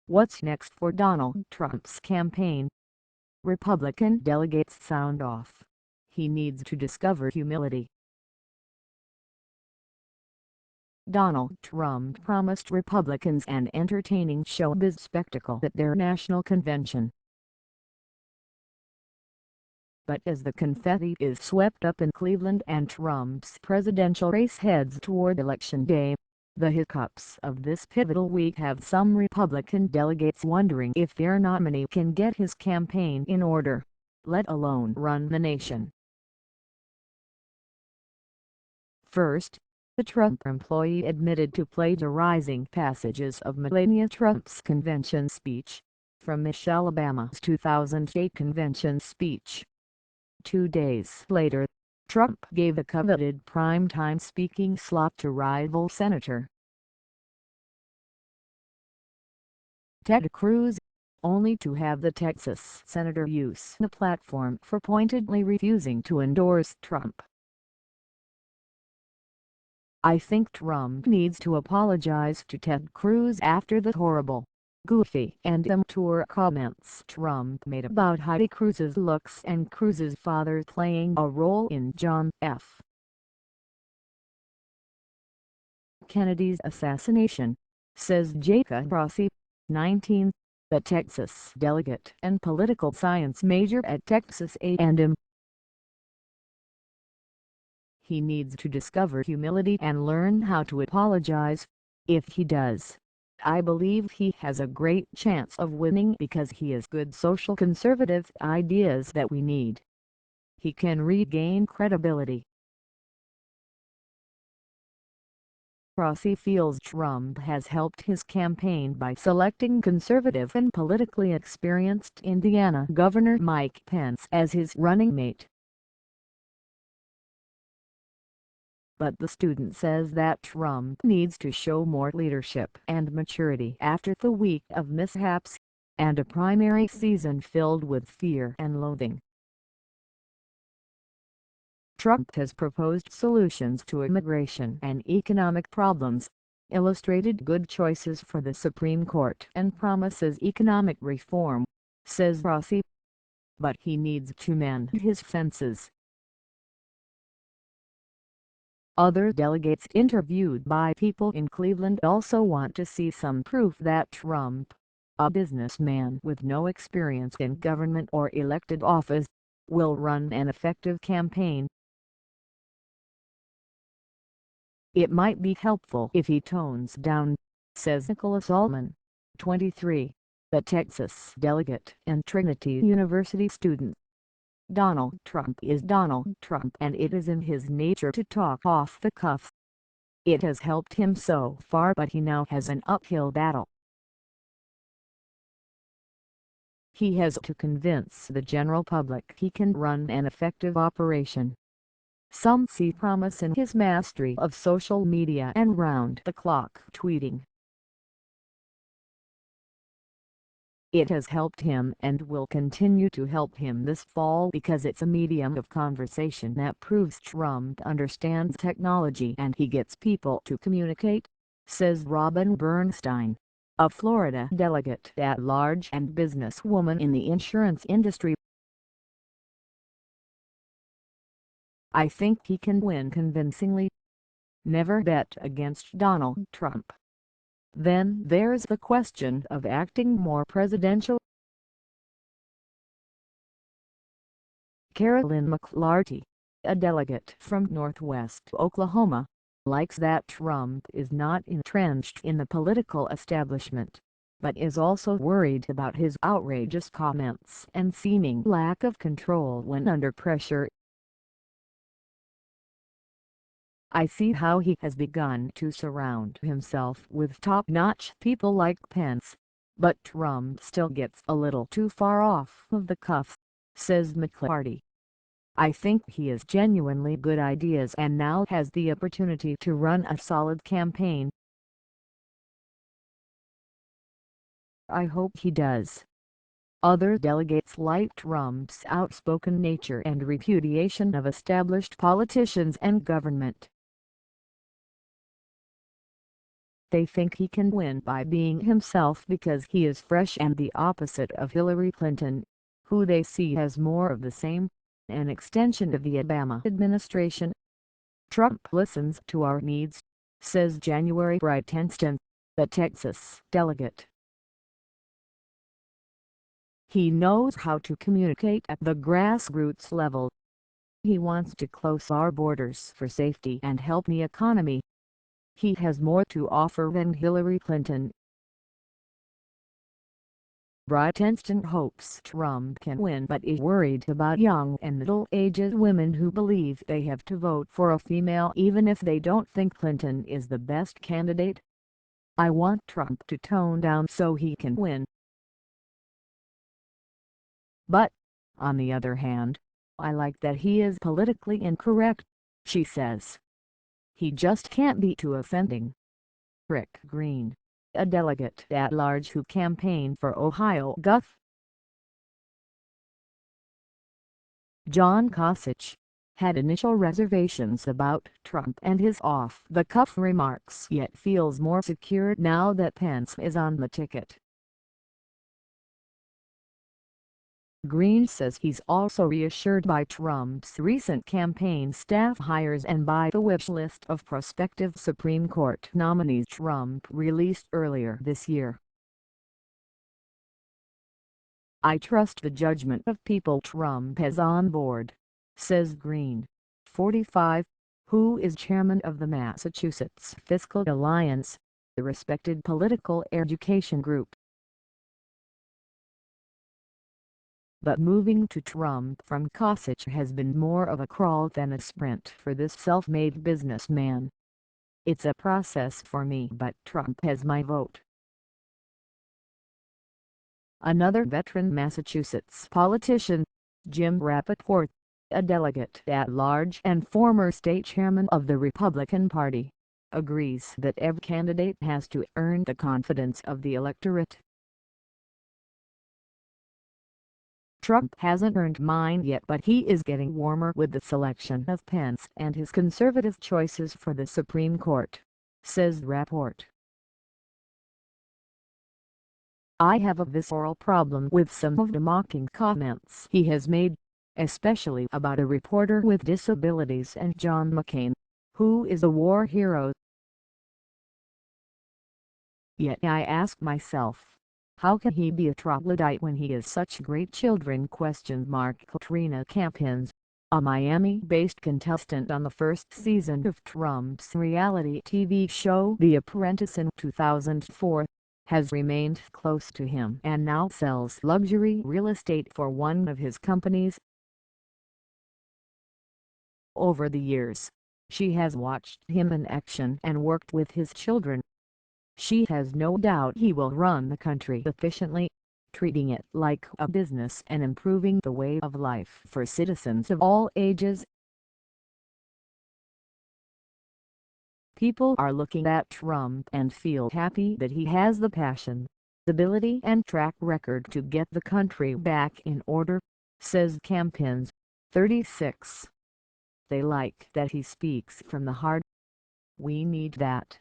What's next for Donald Trump's campaign? Republican delegates sound off. He needs to discover humility. Donald Trump promised Republicans an entertaining showbiz spectacle at their national convention. But as the confetti is swept up in Cleveland and Trump's presidential race heads toward Election Day, the hiccups of this pivotal week have some Republican delegates wondering if their nominee can get his campaign in order, let alone run the nation. First, the Trump employee admitted to plagiarizing passages of Melania Trump's convention speech from Michelle Obama's 2008 convention speech. 2 days later, Trump gave the coveted primetime speaking slot to rival Senator Ted Cruz, only to have the Texas senator use the platform for pointedly refusing to endorse Trump. "I think Trump needs to apologize to Ted Cruz after the horrible, goofy and immature comments Trump made about Heidi Cruz's looks and Cruz's father playing a role in John F. Kennedy's assassination," says Jacob Rossi, 19, the Texas delegate and political science major at Texas A&M. He needs to discover humility and learn how to apologize. If he does, I believe he has a great chance of winning because he has good social conservative ideas that we need. He can regain credibility. Rossi feels Trump has helped his campaign by selecting conservative and politically experienced Indiana Governor Mike Pence as his running mate. But the student says that Trump needs to show more leadership and maturity after the week of mishaps and a primary season filled with fear and loathing. Trump has proposed solutions to immigration and economic problems, illustrated good choices for the Supreme Court and promises economic reform, says Rossi. But he needs to mend his fences. Other delegates interviewed by People in Cleveland also want to see some proof that Trump, a businessman with no experience in government or elected office, will run an effective campaign. "It might be helpful if he tones down," says Nicholas Allman, 23, the Texas delegate and Trinity University student. Donald Trump is Donald Trump, and it is in his nature to talk off the cuff. It has helped him so far, but he now has an uphill battle. He has to convince the general public he can run an effective operation. Some see promise in his mastery of social media and round-the-clock tweeting. It has helped him and will continue to help him this fall because it's a medium of conversation that proves Trump understands technology and he gets people to communicate, says Robin Bernstein, a Florida delegate at large and businesswoman in the insurance industry. "I think he can win convincingly. Never bet against Donald Trump." Then there's the question of acting more presidential. Carolyn McLarty, a delegate from Northwest Oklahoma, likes that Trump is not entrenched in the political establishment, but is also worried about his outrageous comments and seeming lack of control when under pressure. "I see how he has begun to surround himself with top-notch people like Pence, but Trump still gets a little too far off of the cuff," says McLarty. "I think he has genuinely good ideas and now has the opportunity to run a solid campaign. I hope he does." Other delegates like Trump's outspoken nature and repudiation of established politicians and government. They think he can win by being himself because he is fresh and the opposite of Hillary Clinton, who they see as more of the same, an extension of the Obama administration. Trump listens to our needs, says January Brightenston, the Texas delegate. He knows how to communicate at the grassroots level. He wants to close our borders for safety and help the economy. He has more to offer than Hillary Clinton. Brightenston hopes Trump can win but is worried about young and middle-aged women who believe they have to vote for a female even if they don't think Clinton is the best candidate. I want Trump to tone down so he can win. But, on the other hand, I like that he is politically incorrect, she says. He just can't be too offending. Rick Green, a delegate at large who campaigned for Ohio Gov. John Kasich, had initial reservations about Trump and his off-the-cuff remarks yet feels more secure now that Pence is on the ticket. Green says he's also reassured by Trump's recent campaign staff hires and by the wish list of prospective Supreme Court nominees Trump released earlier this year. I trust the judgment of people Trump has on board, says Green, 45, who is chairman of the Massachusetts Fiscal Alliance, the respected political education group. But moving to Trump from Kasich has been more of a crawl than a sprint for this self-made businessman. It's a process for me, but Trump has my vote. Another veteran Massachusetts politician, Jim Rappaport, a delegate at large and former state chairman of the Republican Party, agrees that every candidate has to earn the confidence of the electorate. Trump hasn't earned mine yet, but he is getting warmer with the selection of Pence and his conservative choices for the Supreme Court, says Rappaport. I have a visceral problem with some of the mocking comments he has made, especially about a reporter with disabilities and John McCain, who is a war hero. Yet I ask myself, how can he be a troglodyte when he is such great children? Katrina Campins, a Miami-based contestant on the first season of Trump's reality TV show The Apprentice in 2004, has remained close to him and now sells luxury real estate for one of his companies. Over the years, she has watched him in action and worked with his children. She has no doubt he will run the country efficiently, treating it like a business and improving the way of life for citizens of all ages. People are looking at Trump and feel happy that he has the passion, ability and track record to get the country back in order, says Campins, 36. They like that he speaks from the heart. We need that.